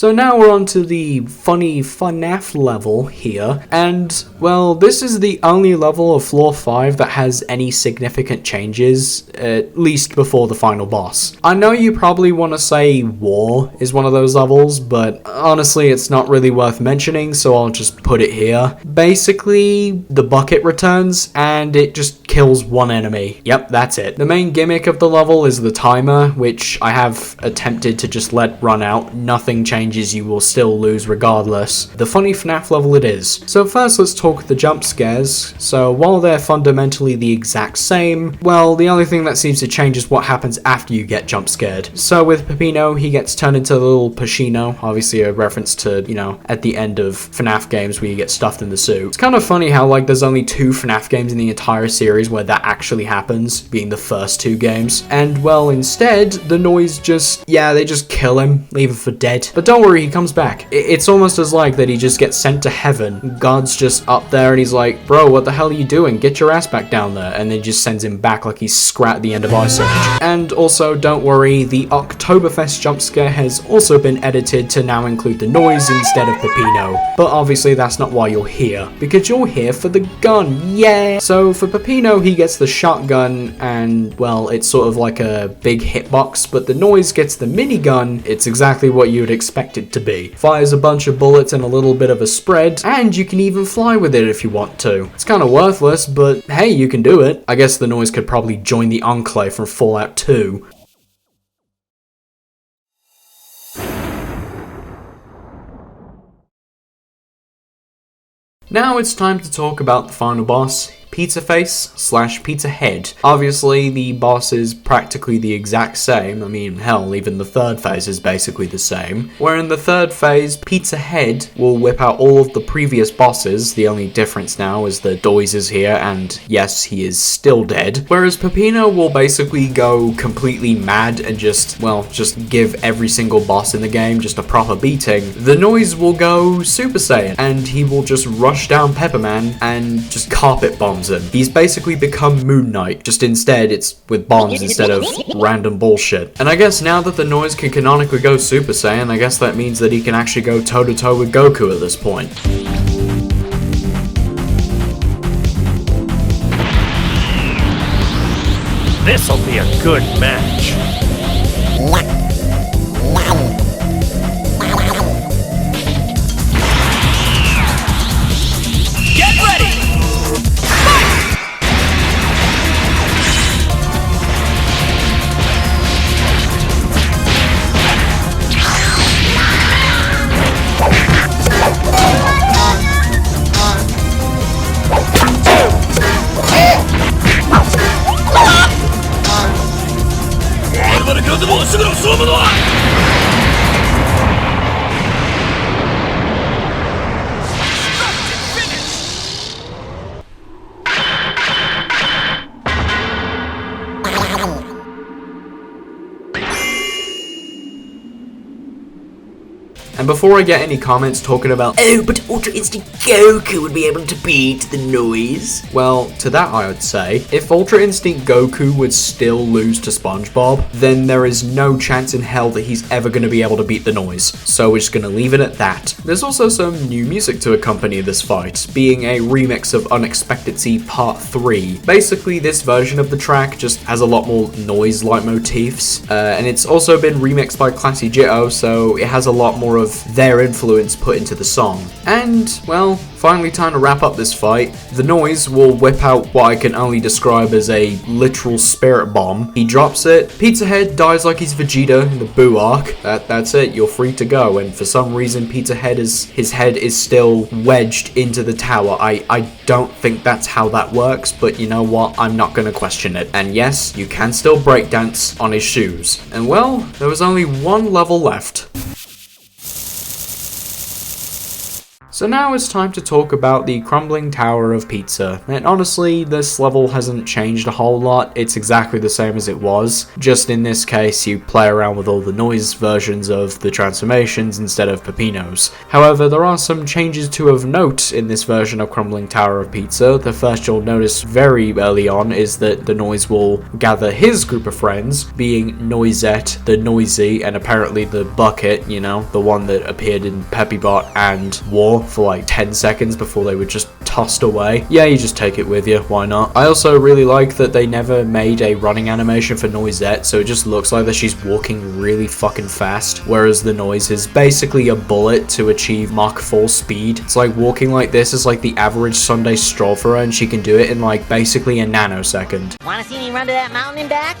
So now we're on to the funny FNAF level here, and well, this is the only level of floor 5 that has any significant changes, at least before the final boss. I know you probably want to say War is one of those levels, but honestly it's not really worth mentioning, so I'll just put it here. Basically, the bucket returns and it just kills one enemy. Yep, that's it. The main gimmick of the level is the timer, which I have attempted to just let run out. Nothing changes, you will still lose regardless. The funny FNAF level it is. So first let's talk the jump scares. So while they're fundamentally the exact same, well, the only thing that seems to change is what happens after you get jump scared. So with Peppino, he gets turned into a little Pacino, obviously a reference to, you know, at the end of FNAF games where you get stuffed in the suit. It's kind of funny how, like, there's only 2 FNAF games in the entire series where that actually happens, being the first 2 games. And, well, instead, the Noise just, yeah, they just kill him, leave him for dead. But don't worry, he comes back. It's almost as like that he just gets sent to heaven. God's just up there and he's like, bro, what the hell are you doing? Get your ass back down there. And then just sends him back like he's Scrat at the end of Ice Age. And also, don't worry, the Oktoberfest jump scare has also been edited to now include the Noise instead of Peppino. But obviously that's not why you're here, because you're here for the gun, yeah! So for Peppino, he gets the shotgun and, well, it's sort of like a big hitbox, but the Noise gets the minigun. It's exactly what you would expect it to be. Fires a bunch of bullets and a little bit of a spread, and you can even fly with it if you want to. It's kind of worthless, but hey, you can do it. I guess the Noise could probably join the Enclave from Fallout 2. Now it's time to talk about the final boss, Pizza Face / Pizza Head. Obviously, the boss is practically the exact same. I mean, hell, even the third phase is basically the same. Where in the third phase, Pizza Head will whip out all of the previous bosses. The only difference now is that Noise is here, and yes, he is still dead. Whereas Peppino will basically go completely mad and just give every single boss in the game just a proper beating. The Noise will go Super Saiyan, and he will just rush down Pepperman and just carpet bomb him. He's basically become Moon Knight, just instead it's with bombs instead of random bullshit. And I guess now that the Noise can canonically go Super Saiyan, I guess that means that he can actually go toe-to-toe with Goku at this point. This'll be a good match. Get ready! And before I get any comments talking about, oh, but Ultra Instinct Goku would be able to beat the Noise, well, to that I would say, if Ultra Instinct Goku would still lose to SpongeBob, then there is no chance in hell that he's ever going to be able to beat the Noise. So we're just going to leave it at that. There's also some new music to accompany this fight, being a remix of Unexpected Sea Part 3. Basically, this version of the track just has a lot more noise-like motifs, and it's also been remixed by Classy Jitto, so it has a lot more of their influence put into the song. And, well, finally time to wrap up this fight. The Noise will whip out what I can only describe as a literal spirit bomb. He drops it, Pizza Head dies like he's Vegeta in the Boo arc. That's it, you're free to go. And for some reason, Pizza Head his head is still wedged into the tower. I don't think that's how that works, but you know what, I'm not gonna question it. And yes, you can still breakdance on his shoes. And well, there was only one level left. So now it's time to talk about the Crumbling Tower of Pizza, and honestly, this level hasn't changed a whole lot. It's exactly the same as it was, just in this case you play around with all the noise versions of the transformations instead of Peppino's. However, there are some changes to of note in this version of Crumbling Tower of Pizza. The first you'll notice very early on is that the Noise will gather his group of friends, being Noisette, the Noisy, and apparently the Bucket, you know, the one that appeared in Peppybot and War for like 10 seconds before they were just tossed away. Yeah, you just take it with you, why not? I also really like that they never made a running animation for Noisette, so it just looks like that she's walking really fucking fast, whereas the Noise is basically a bullet to achieve Mach 4 speed. It's like walking like this is like the average Sunday stroll for her, and she can do it in like basically a nanosecond. Wanna see me run to that mountain and back?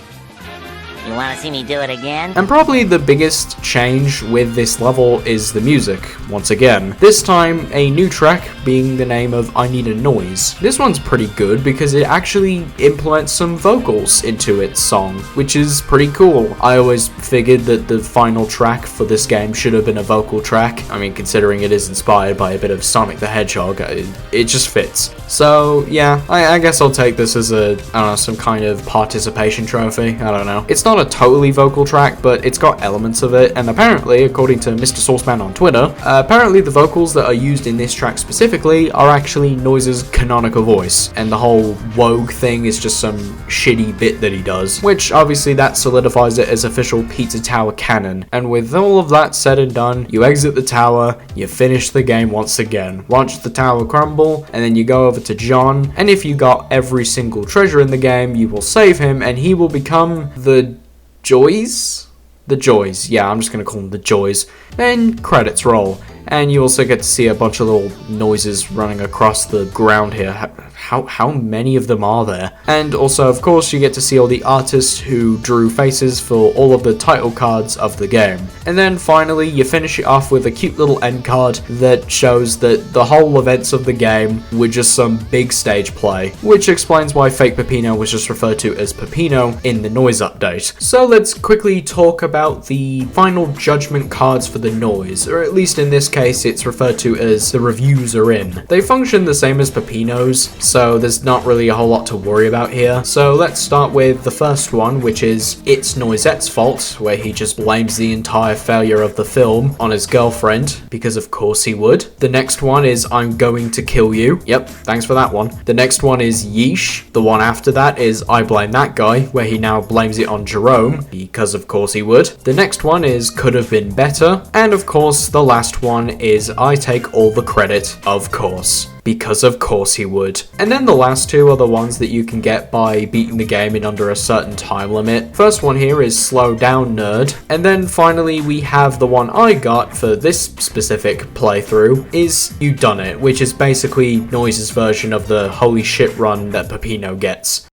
You wanna see me do it again? And probably the biggest change with this level is the music, once again. This time, a new track being the name of I Need a Noise. This one's pretty good because it actually implements some vocals into its song, which is pretty cool. I always figured that the final track for this game should have been a vocal track. I mean, considering it is inspired by a bit of Sonic the Hedgehog, it just fits. So, yeah, I guess I'll take this as I don't know, some kind of participation trophy. I don't know. It's not a totally vocal track, but it's got elements of it, and apparently, according to Mr. Saucepan on Twitter, apparently the vocals that are used in this track specifically are actually Noise's canonical voice, and the whole Wogue thing is just some shitty bit that he does, which obviously that solidifies it as official Pizza Tower canon. And with all of that said and done, you exit the tower, you finish the game once again, watch the tower crumble, and then you go over to John, and if you got every single treasure in the game, you will save him, and he will become the Joys? The Joys, yeah, I'm just gonna call them the Joys. Then credits roll, and you also get to see a bunch of little noises running across the ground here. How many of them are there? And also, of course, you get to see all the artists who drew faces for all of the title cards of the game. And then finally, you finish it off with a cute little end card that shows that the whole events of the game were just some big stage play, which explains why Fake Peppino was just referred to as Peppino in the Noise update. So let's quickly talk about the final judgment cards for the Noise, or at least in this case, it's referred to as the reviews are in. They function the same as Peppino's, so there's not really a whole lot to worry about here. So let's start with the first one, which is It's Noisette's Fault, where he just blames the entire failure of the film on his girlfriend, because of course he would. The next one is I'm Going to Kill You. Yep, thanks for that one. The next one is Yeesh. The one after that is I Blame That Guy, where he now blames it on Jerome, because of course he would. The next one is Could Have Been Better. And of course, the last one is I Take All the Credit, of course, because of course he would. And then the last two are the ones that you can get by beating the game in under a certain time limit. First one here is Slow Down Nerd. And then finally we have the one I got for this specific playthrough is You Done It, which is basically Noise's version of the holy shit run that Peppino gets.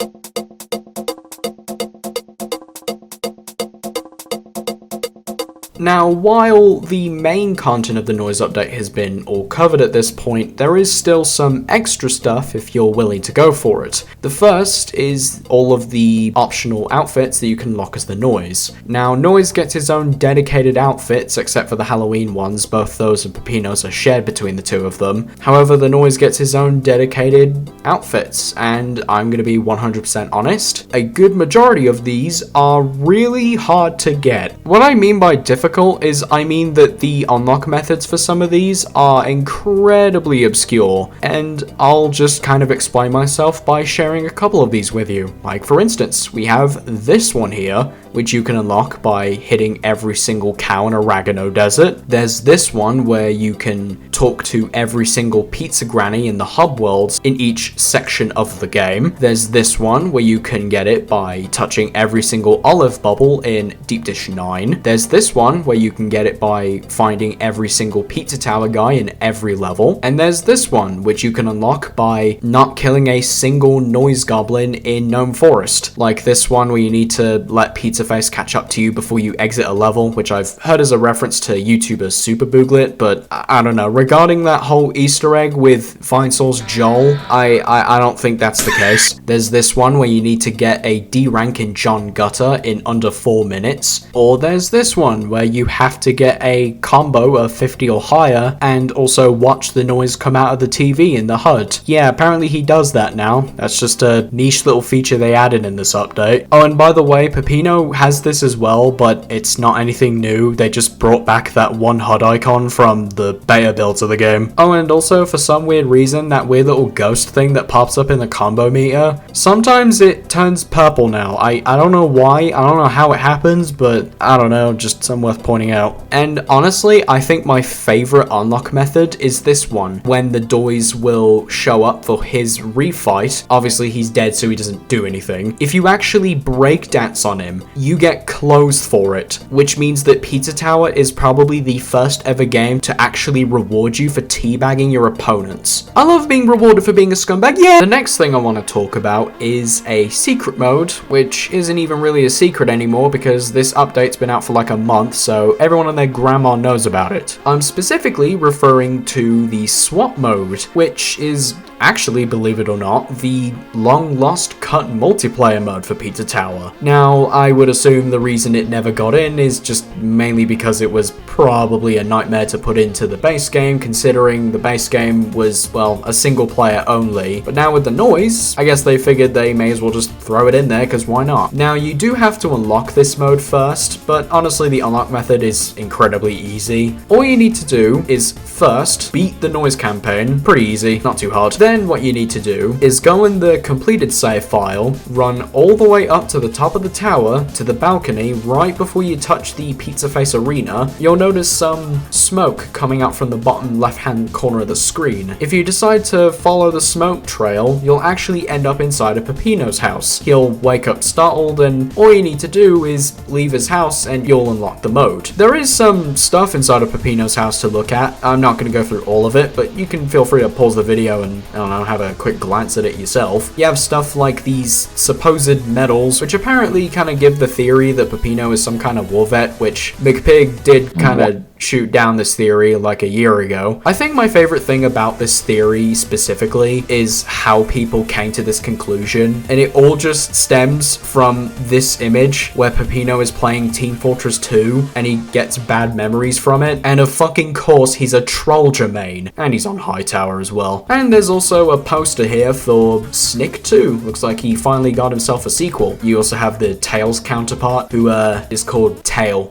Now, while the main content of the Noise update has been all covered at this point, there is still some extra stuff if you're willing to go for it. The first is all of the optional outfits that you can lock as the Noise. Now, Noise gets his own dedicated outfits, except for the Halloween ones. Both those and Peppino's are shared between the two of them. However, the Noise gets his own dedicated outfits, and I'm going to be 100% honest, a good majority of these are really hard to get. What I mean by difficult is I mean that the unlock methods for some of these are incredibly obscure, and I'll just kind of explain myself by sharing a couple of these with you. Like for instance, we have this one here, which you can unlock by hitting every single cow in Oregano Desert. There's this one where you can talk to every single pizza granny in the hub worlds in each section of the game. There's this one where you can get it by touching every single olive bubble in Deep Dish 9. There's this one where you can get it by finding every single pizza tower guy in every level. And there's this one, which you can unlock by not killing a single noise goblin in Gnome Forest. Like this one where you need to let Pizza Face catch up to you before you exit a level, which I've heard as a reference to YouTuber Super Booglet, but I don't know. Regarding that whole Easter egg with Fine Soul's Joel, I don't think that's the case. There's this one where you need to get a D rank in John Gutter in under 4 minutes. Or there's this one where you have to get a combo of 50 or higher and also watch the noise come out of the TV in the HUD. Yeah, apparently he does that now. That's just a niche little feature they added in this update. Oh, and by the way, Peppino has this as well, but it's not anything new. They just brought back that one HUD icon from the beta builds of the game. Oh, and also for some weird reason, that weird little ghost thing that pops up in the combo meter, sometimes it turns purple now. I don't know why, I don't know how it happens, but I don't know, just something worth pointing out. And honestly, I think my favorite unlock method is this one, when the Doise will show up for his refight. Obviously he's dead, so he doesn't do anything. If you actually break dance on him, you get clothes for it, which means that Pizza Tower is probably the first ever game to actually reward you for teabagging your opponents. I love being rewarded for being a scumbag, yeah! The next thing I want to talk about is a secret mode, which isn't even really a secret anymore because this update's been out for like a month, so everyone and their grandma knows about it. I'm specifically referring to the swap mode, which is actually, believe it or not, the long-lost cut multiplayer mode for Pizza Tower. Now, I would assume the reason it never got in is just mainly because it was probably a nightmare to put into the base game, considering the base game was, well, a single player only. But now with the noise, I guess they figured they may as well just throw it in there, because why not? Now, you do have to unlock this mode first, but honestly, the unlock method is incredibly easy. All you need to do is first beat the noise campaign, pretty easy, not too hard. Then what you need to do is go in the completed save file, run all the way up to the top of the tower, to the balcony, right before you touch the Pizza Face Arena. You'll notice some smoke coming out from the bottom left-hand corner of the screen. If you decide to follow the smoke trail, you'll actually end up inside of Peppino's house. He'll wake up startled, and all you need to do is leave his house and you'll unlock the mode. There is some stuff inside of Peppino's house to look at. I'm not going to go through all of it, but you can feel free to pause the video and, I don't know, have a quick glance at it yourself. You have stuff like these supposed medals, which apparently kind of give the theory that Peppino is some kind of war vet, which McPig did kind of shoot down this theory like a year ago. I think my favorite thing about this theory specifically is how people came to this conclusion, and it all just stems from this image where Peppino is playing Team Fortress 2 and he gets bad memories from it, and of fucking course he's a troll Jermaine, and he's on Hightower as well. And there's also a poster here for Snick 2. Looks like he finally got himself a sequel. You also have the Tails counterpart who is called Tail.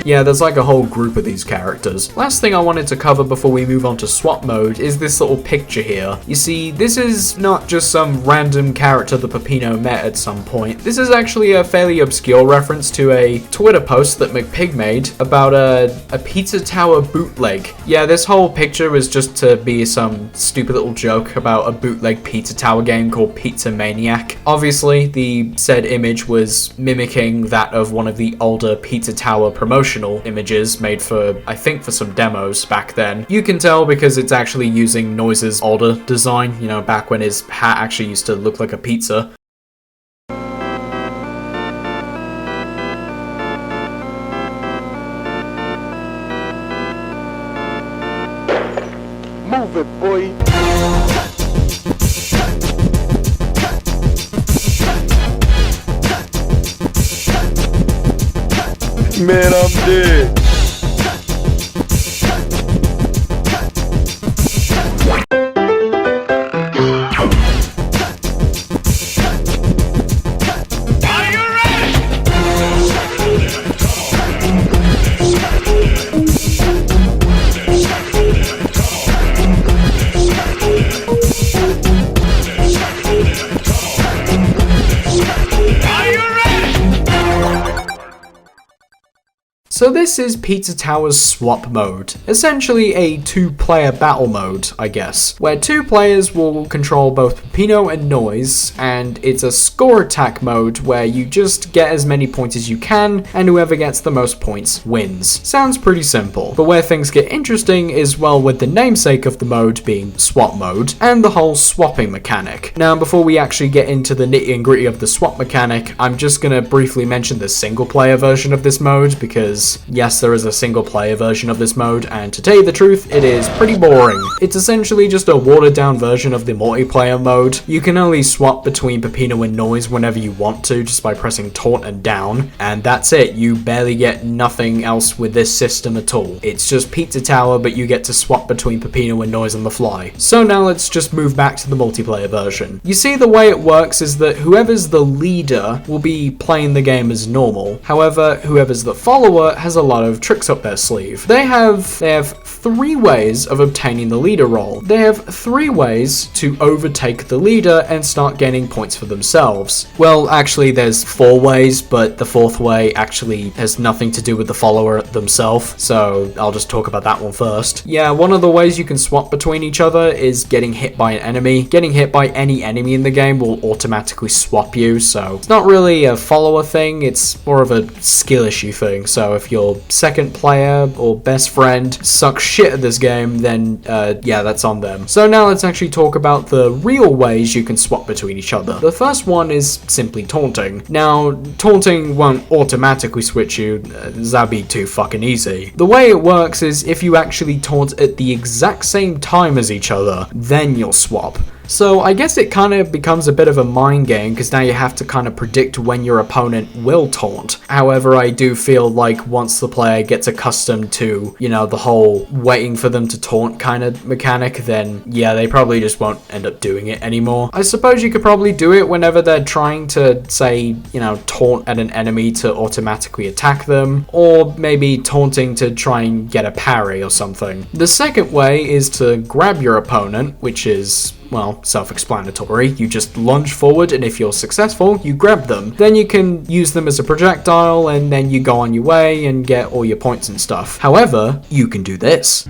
Yeah, there's like a whole group of these characters. Last thing I wanted to cover before we move on to swap mode is this little picture here. You see, this is not just some random character that Peppino met at some point. This is actually a fairly obscure reference to a Twitter post that McPig made about a Pizza Tower bootleg. Yeah, this whole picture was just to be some stupid little joke about a bootleg Pizza Tower game called Pizza Maniac. Obviously, the said image was mimicking that of one of the older Pizza Tower promotions images made for, I think, for some demos back then. You can tell because it's actually using Noise's older design, you know, back when his hat actually used to look like a pizza. Move it, boy. Man, I'm dead. So this is Pizza Tower's swap mode, essentially a two-player battle mode, I guess, where two players will control both Peppino and Noise, and it's a score attack mode where you just get as many points as you can, and whoever gets the most points wins. Sounds pretty simple, but where things get interesting is, well, with the namesake of the mode being swap mode, and the whole swapping mechanic. Now, before we actually get into the nitty and gritty of the swap mechanic, I'm just gonna briefly mention the single-player version of this mode, because players. Yes, there is a single player version of this mode, and to tell you the truth, it is pretty boring. It's essentially just a watered down version of the multiplayer mode. You can only swap between Peppino and Noise whenever you want to, just by pressing taunt and down, and that's it. You barely get nothing else with this system at all. It's just Pizza Tower, but you get to swap between Peppino and Noise on the fly. So now let's just move back to the multiplayer version. You see, the way it works is that whoever's the leader will be playing the game as normal. However, whoever's the follower has a lot of tricks up their sleeve. They have 3 ways of obtaining the leader role. They have 3 ways to overtake the leader and start gaining points for themselves. Well, actually there's 4 ways, but the 4th way actually has nothing to do with the follower themselves, so I'll just talk about that one first. Yeah, one of the ways you can swap between each other is getting hit by an enemy. Getting hit by any enemy in the game will automatically swap you, so it's not really a follower thing, it's more of a skill issue thing. So if your second player or best friend sucks shit at this game, then yeah, that's on them. So now let's actually talk about the real ways you can swap between each other. The first one is simply taunting. Now, taunting won't automatically switch you, that'd be too fucking easy. The way it works is if you actually taunt at the exact same time as each other, then you'll swap. So I guess it kind of becomes a bit of a mind game, because now you have to kind of predict when your opponent will taunt. However, I do feel like once the player gets accustomed to, you know, the whole waiting for them to taunt kind of mechanic, then yeah, they probably just won't end up doing it anymore. I suppose you could probably do it whenever they're trying to, say, you know, taunt at an enemy to automatically attack them, or maybe taunting to try and get a parry or something. The second way is to grab your opponent, which is, well, self-explanatory. You just lunge forward, and if you're successful, you grab them. Then you can use them as a projectile, and then you go on your way and get all your points and stuff. However, you can do this.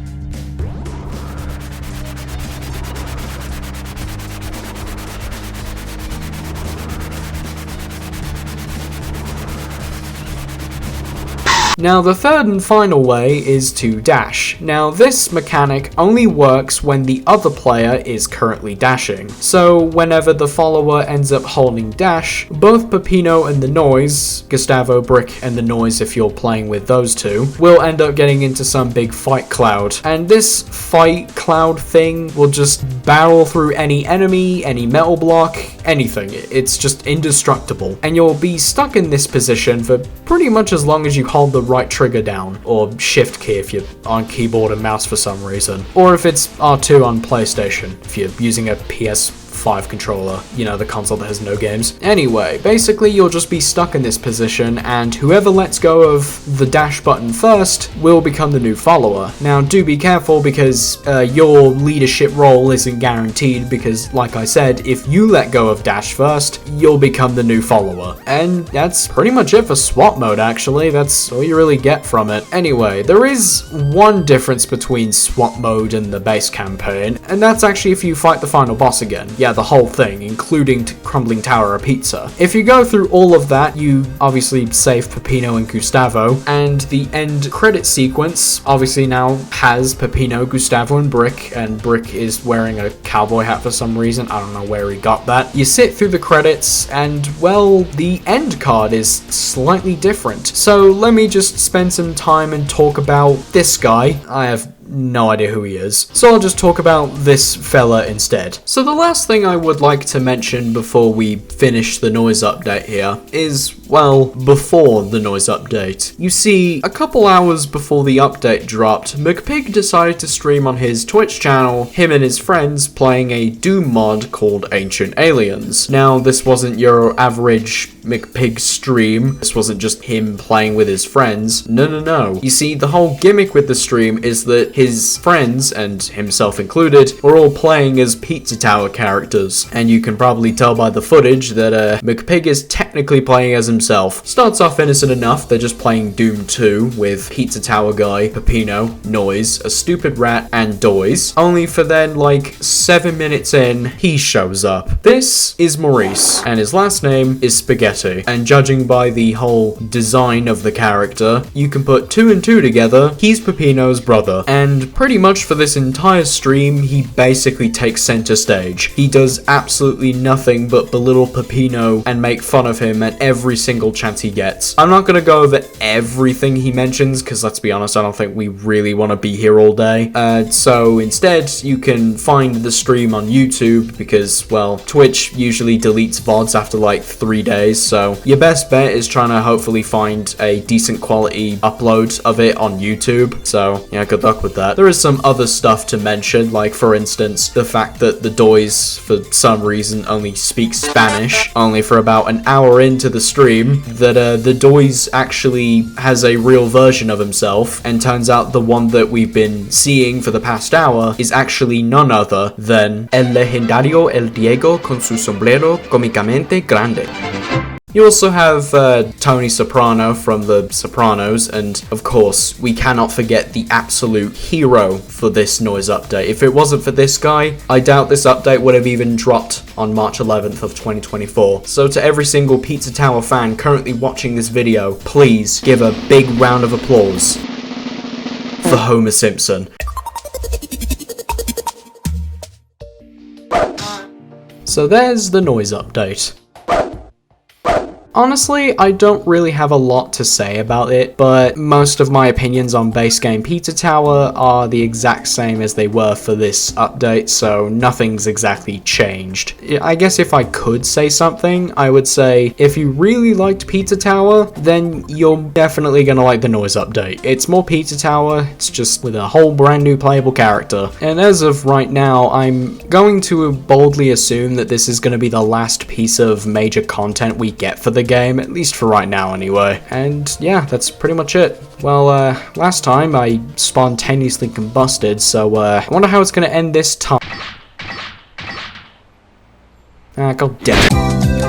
Now, the third and final way is to dash. Now, this mechanic only works when the other player is currently dashing. So, whenever the follower ends up holding dash, both Peppino and the Noise, Gustavo, Brick, and the Noise if you're playing with those two, will end up getting into some big fight cloud. And this fight cloud thing will just barrel through any enemy, any metal block, anything. It's just indestructible. And you'll be stuck in this position for pretty much as long as you hold the right trigger down, or shift key if you're on keyboard and mouse for some reason, or if it's R2 on PlayStation if you're using a PS5 controller, you know, the console that has no games. Anyway, basically you'll just be stuck in this position, and whoever lets go of the dash button first will become the new follower. Now, do be careful, because your leadership role isn't guaranteed, because like I said, if you let go of dash first, you'll become the new follower. And that's pretty much it for swap mode, actually. That's all you really get from it. Anyway, there is one difference between swap mode and the base campaign, and that's actually if you fight the final boss again. Yeah, the whole thing, including Crumbling Tower of Pizza. If you go through all of that, you obviously save Peppino and Gustavo, and the end credit sequence obviously now has Peppino, Gustavo, and Brick is wearing a cowboy hat for some reason. I don't know where he got that. You sit through the credits, and, well, the end card is slightly different. So let me just spend some time and talk about this guy. I have no idea who he is, so I'll just talk about this fella instead. So the last thing I would like to mention before we finish the noise update here is, well, before the noise update. You see, a couple hours before the update dropped, McPig decided to stream on his Twitch channel, him and his friends playing a Doom mod called Ancient Aliens. Now, this wasn't your average McPig stream. This wasn't just him playing with his friends. No. You see, the whole gimmick with the stream is that his friends, and himself included, were all playing as Pizza Tower characters. And you can probably tell by the footage that McPig is technically playing as himself. Starts off innocent enough, they're just playing Doom 2 with Pizza Tower guy, Peppino, Noise, a stupid rat, and Doise. Only for then, like, 7 minutes in, he shows up. This is Maurice, and his last name is Spaghetti. And judging by the whole design of the character, you can put 2 and 2 together. He's Peppino's brother. And pretty much for this entire stream, he basically takes center stage. He does absolutely nothing but belittle Peppino and make fun of him at every single chance he gets. I'm not gonna go over everything he mentions, because let's be honest, I don't think we really want to be here all day. So instead, you can find the stream on YouTube, because, well, Twitch usually deletes VODs after like 3 days, so your best bet is trying to hopefully find a decent quality upload of it on YouTube. So, yeah, good luck with that. There is some other stuff to mention, like, for instance, the fact that the Dois, for some reason, only speaks Spanish, only for about an hour into the stream, that the Dois actually has a real version of himself, and turns out the one that we've been seeing for the past hour is actually none other than El Legendario El Diego con su sombrero cómicamente grande. You also have Tony Soprano from The Sopranos, and of course, we cannot forget the absolute hero for this noise update. If it wasn't for this guy, I doubt this update would have even dropped on March 11th of 2024. So to every single Pizza Tower fan currently watching this video, please give a big round of applause for Homer Simpson. So there's the noise update. Honestly, I don't really have a lot to say about it, but most of my opinions on base game Pizza Tower are the exact same as they were for this update, so nothing's exactly changed. I guess if I could say something, I would say if you really liked Pizza Tower, then you're definitely gonna like the noise update. It's more Pizza Tower, it's just with a whole brand new playable character. And as of right now, I'm going to boldly assume that this is gonna be the last piece of major content we get for the game, at least for right now anyway. And yeah, that's pretty much it. Well, last time I spontaneously combusted, so I wonder how it's gonna end this time. God damn it.